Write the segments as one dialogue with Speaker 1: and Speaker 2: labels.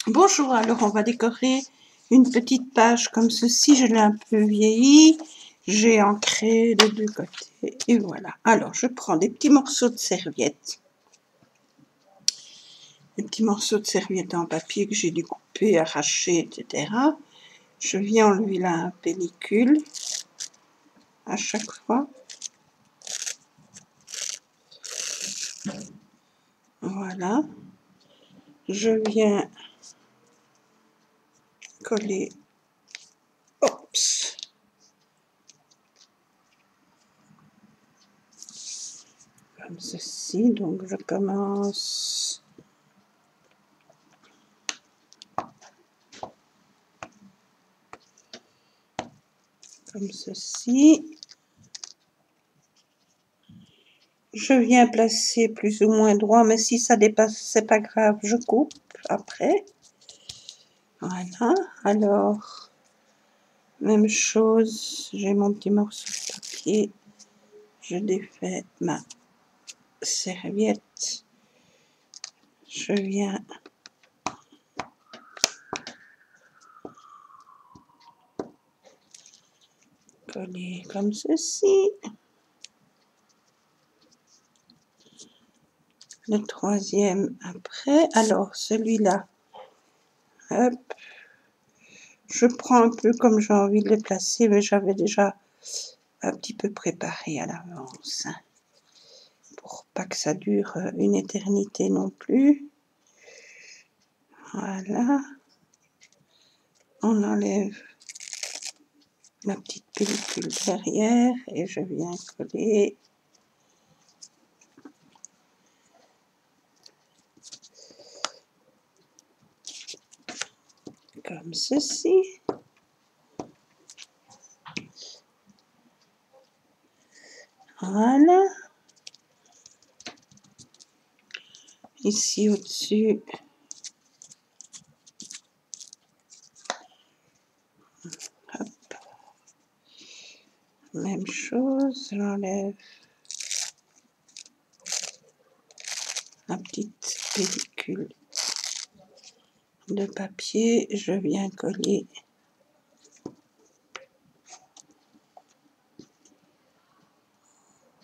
Speaker 1: Bonjour, alors on va décorer une petite page comme ceci. Je l'ai un peu vieilli, j'ai ancré des deux côtés et voilà. Alors je prends des petits morceaux de serviette, des petits morceaux de serviette en papier que j'ai découpé, arraché, etc. Je viens enlever la pellicule à chaque fois. Voilà. Je viens coller. Oups. Comme ceci. Donc je commence. Comme ceci. Je viens placer plus ou moins droit, mais si ça dépasse, c'est pas grave, je coupe après. Voilà, alors, même chose, j'ai mon petit morceau de papier, je défais ma serviette, je viens coller comme ceci. Le troisième après, alors celui-là, hop, je prends un peu comme j'ai envie de le placer, mais j'avais déjà un petit peu préparé à l'avance, hein, pour pas que ça dure une éternité non plus. Voilà, on enlève la petite pellicule derrière et je viens coller. Comme ceci. Voilà. Ici au-dessus. Hop. Même chose, j'enlève la petite pellicule de papier, je viens coller.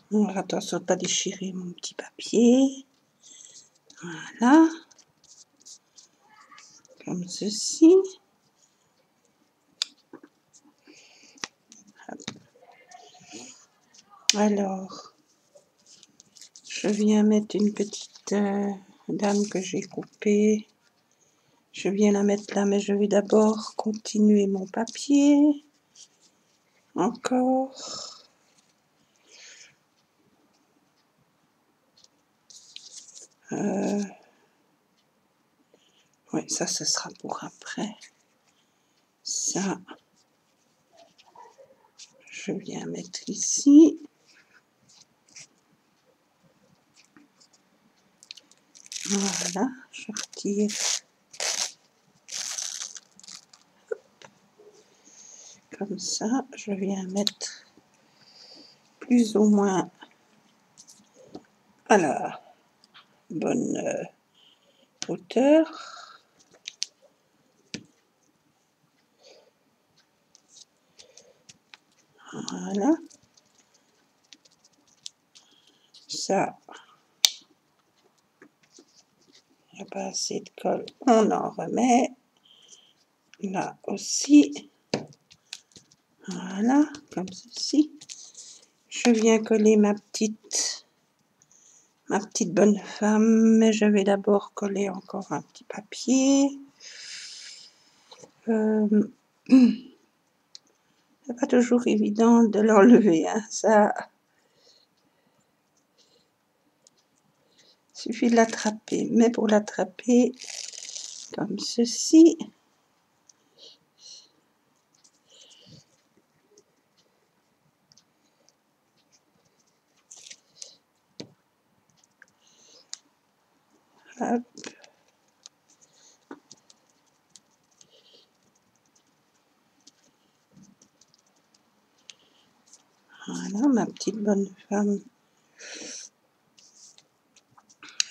Speaker 1: Alors, attention de ne pas déchirer mon petit papier. Voilà. Comme ceci. Hop. Alors, je viens mettre une petite dame que j'ai coupée. Je viens la mettre là, mais je vais d'abord continuer mon papier. Encore. Oui, ça, ce sera pour après. Ça, je viens mettre ici. Voilà, je retire. Comme ça, je viens mettre plus ou moins à la bonne hauteur. Voilà. Ça, il n'y a pas assez de colle, on en remet. Là aussi. Voilà, comme ceci. Je viens coller ma petite bonne femme, mais je vais d'abord coller encore un petit papier. C'est pas toujours évident de l'enlever, hein, ça. Suffit de l'attraper, mais pour l'attraper, comme ceci. Hop. Voilà, ma petite bonne femme.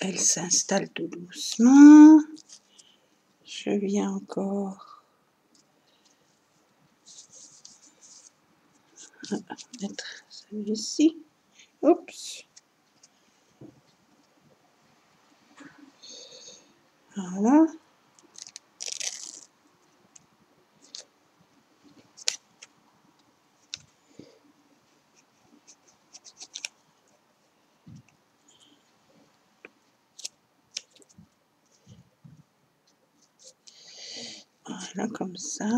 Speaker 1: Elle s'installe tout doucement. Je viens encore mettre celui-ci. Oups. Voilà. Voilà, comme ça.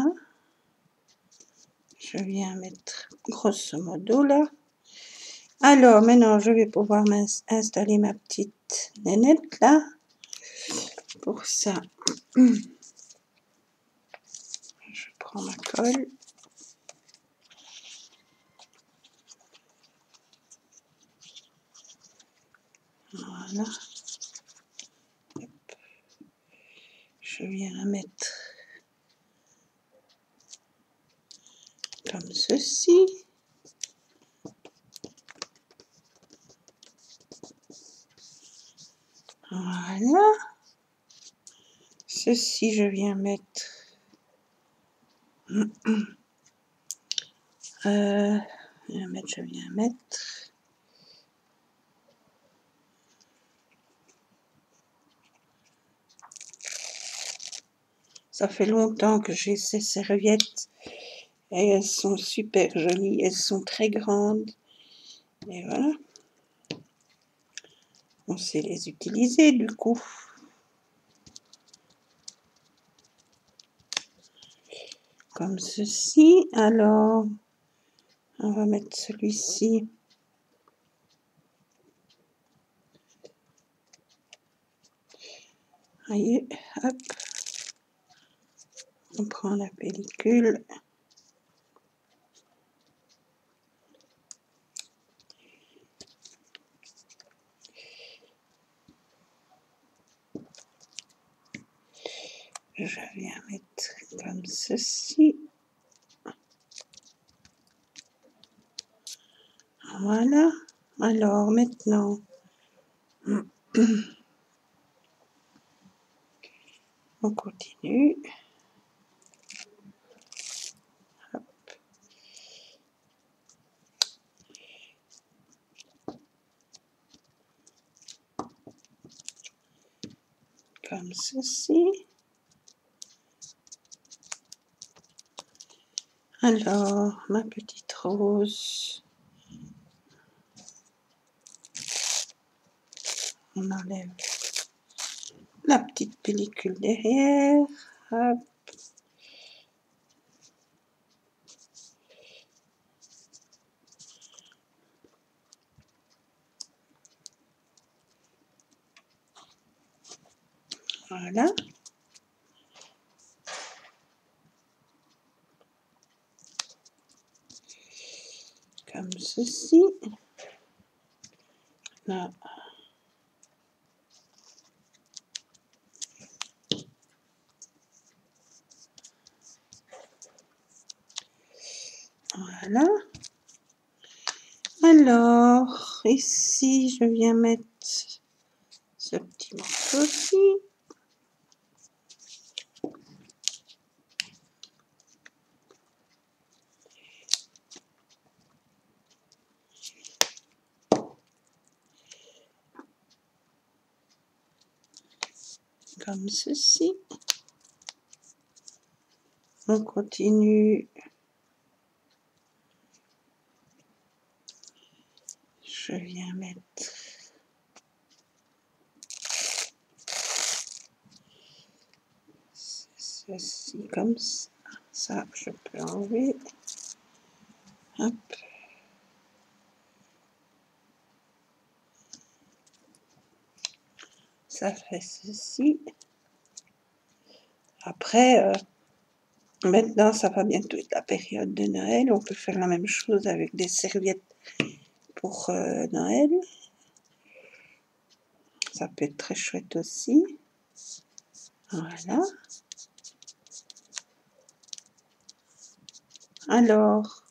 Speaker 1: Je viens mettre grosso modo là. Alors, maintenant, je vais pouvoir installer ma petite nénette là. Pour ça, je prends ma colle. Voilà. Je viens la mettre comme ceci. Voilà. Ceci, je viens mettre... je viens mettre... Ça fait longtemps que j'ai ces serviettes. Et elles sont super jolies. Elles sont très grandes. Et voilà. On sait les utiliser du coup. Comme ceci. Alors, on va mettre celui-ci. Voyez, hop. On prend la pellicule. Je viens mettre comme ceci. Voilà. Alors, maintenant, on continue. Hop. Comme ceci. Alors, ma petite rose. On enlève la petite pellicule derrière. Hop. Voilà. Comme ceci. Là. Voilà. Alors, ici, je viens mettre ce petit morceau-ci. Comme ceci. On continue. Je viens mettre ceci comme ça. Ça, je peux enlever. Hop. Ça fait ceci. Après, maintenant, ça va bientôt être la période de Noël. On peut faire la même chose avec des serviettes pour Noël. Ça peut être très chouette aussi. Voilà. Alors,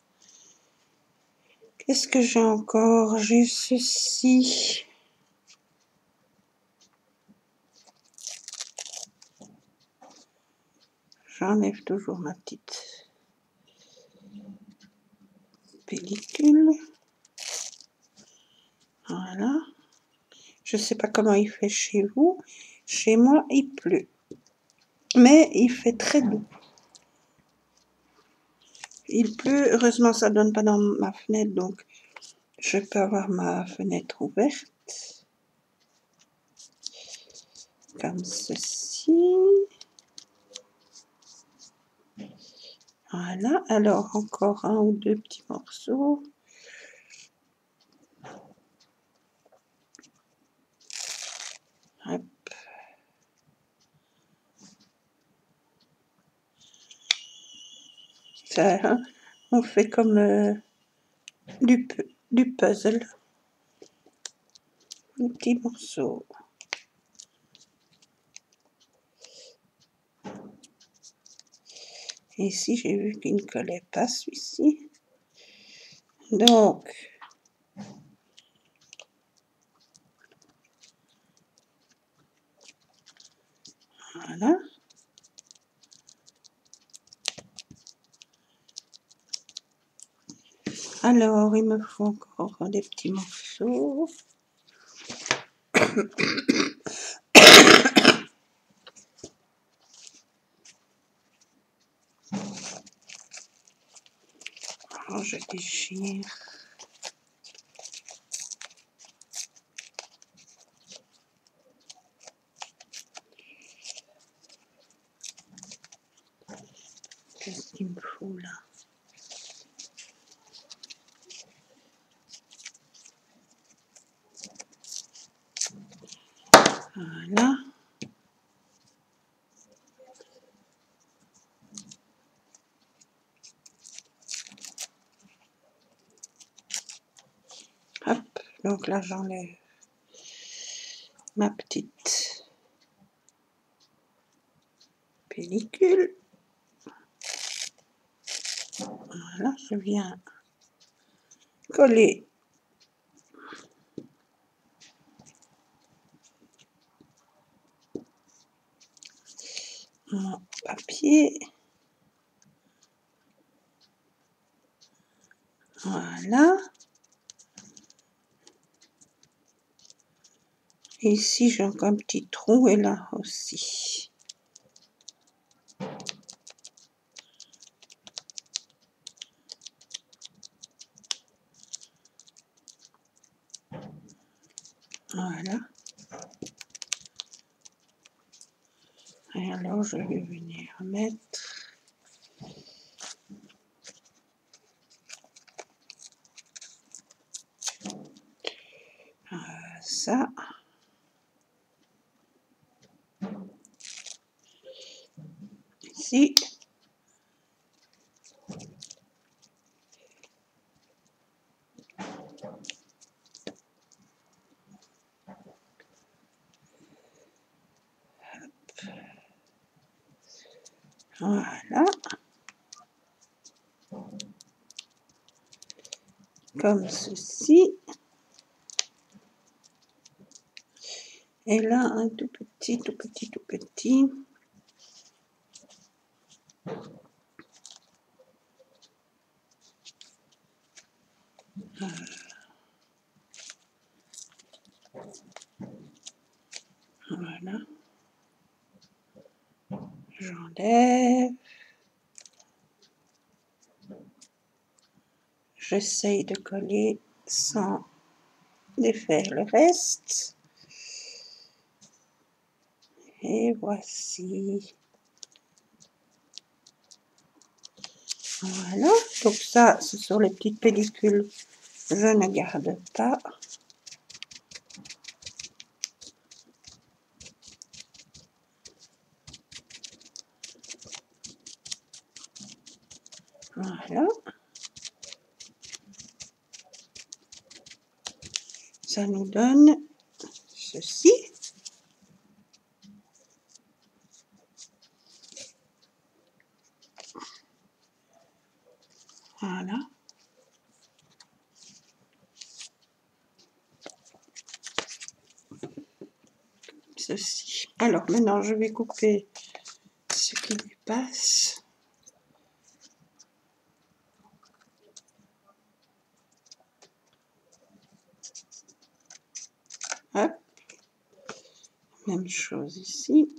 Speaker 1: qu'est-ce que j'ai encore? J'ai ceci. J'enlève toujours ma petite pellicule. Voilà. Je ne sais pas comment il fait chez vous. Chez moi, il pleut. Mais il fait très doux. Il pleut. Heureusement, ça ne donne pas dans ma fenêtre. Donc, je peux avoir ma fenêtre ouverte. Comme ceci. Voilà. Alors, encore un ou deux petits morceaux. Hop. Ça, hein, on fait comme du puzzle. Un petit morceau. Et ici, j'ai vu qu'il ne collait pas celui-ci. Donc, voilà. Alors, il me faut encore des petits morceaux. Alors, je déchire. Qu'est-ce qu'il me faut là? Voilà. Hop, donc là, j'enlève ma petite pellicule. Voilà, je viens coller mon papier. Voilà. Et ici, j'ai encore un petit trou et là aussi. Voilà. Et alors, je vais venir mettre ça. Ici. Voilà. Comme ceci. Et là, un tout petit, tout petit, tout petit. Voilà. J'enlève. J'essaye de coller sans défaire le reste. Et voici. Voilà. Donc ça, ce sont les petites pellicules. Je ne garde pas. Voilà. Ça nous donne ceci. Voilà. Ceci. Alors maintenant, je vais couper ce qui lui passe. Hop. Même chose ici.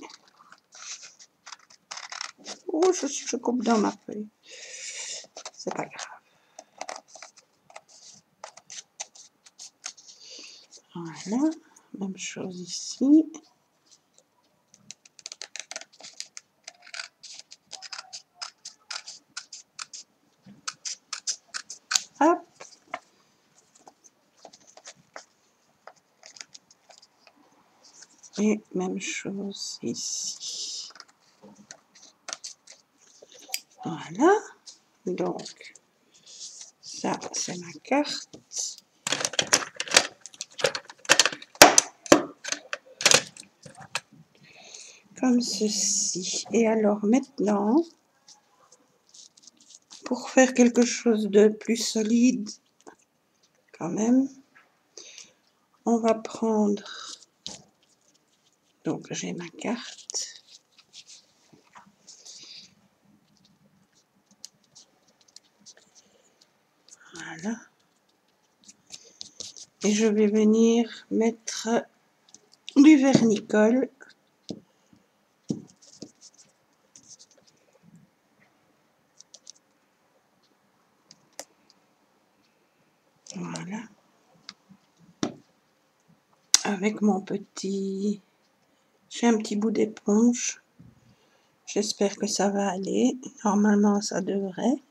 Speaker 1: Oh, je coupe dans ma feuille. C'est pas grave. Voilà. Même chose ici. Hop. Et même chose ici. Voilà. Donc, ça, c'est ma carte. Comme ceci. Et alors maintenant, pour faire quelque chose de plus solide, quand même, on va prendre, donc j'ai ma carte, voilà, et je vais venir mettre du vernicole, voilà, avec mon petit, j'ai un petit bout d'éponge, j'espère que ça va aller, normalement ça devrait.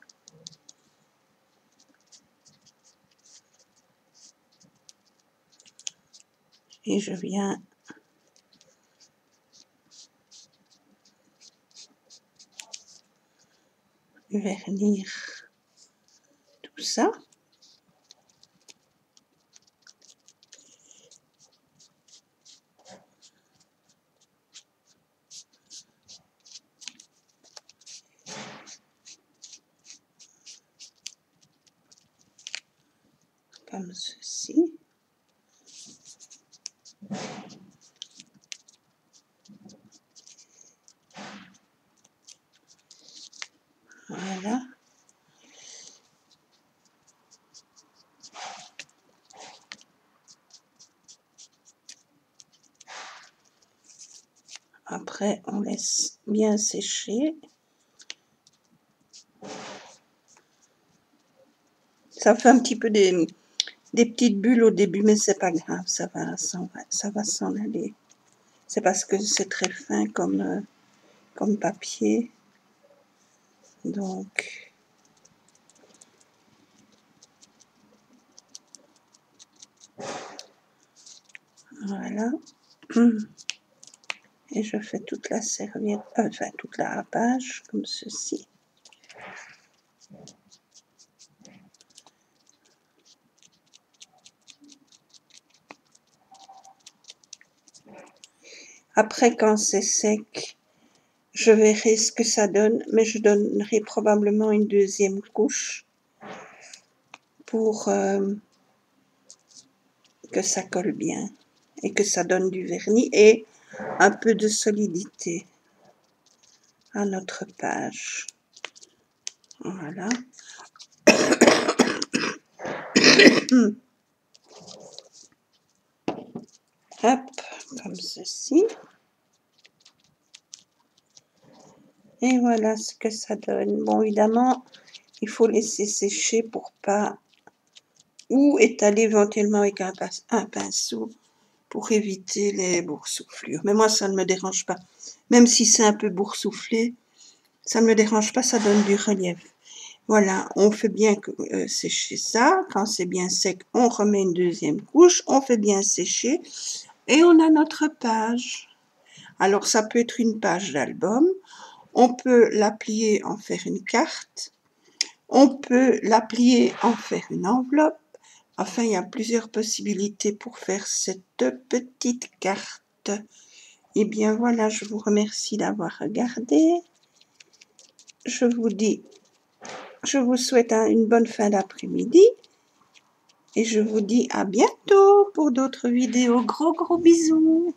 Speaker 1: Et je viens vernir tout ça. Comme ceci. Voilà. Après, on laisse bien sécher. Ça fait un petit peu des petites bulles au début, mais c'est pas grave, ça va s'en aller. C'est parce que c'est très fin comme papier. Donc, voilà. Et je fais toute la serviette, enfin toute la page, comme ceci. Après, quand c'est sec, je verrai ce que ça donne, mais je donnerai probablement une deuxième couche pour que ça colle bien et que ça donne du vernis et un peu de solidité à notre page. Voilà. Hop, comme ceci. Et voilà ce que ça donne. Bon, évidemment, il faut laisser sécher pour pas... ou étaler éventuellement avec un pinceau pour éviter les boursouflures. Mais moi, ça ne me dérange pas. Même si c'est un peu boursouflé, ça ne me dérange pas, ça donne du relief. Voilà, on fait bien sécher ça. Quand c'est bien sec, on remet une deuxième couche, on fait bien sécher et on a notre page. Alors, ça peut être une page d'album. On peut la plier, en faire une carte. On peut la plier, en faire une enveloppe. Enfin, il y a plusieurs possibilités pour faire cette petite carte. Et bien voilà, je vous remercie d'avoir regardé. Je vous souhaite une bonne fin d'après-midi. Et je vous dis à bientôt pour d'autres vidéos. Gros bisous.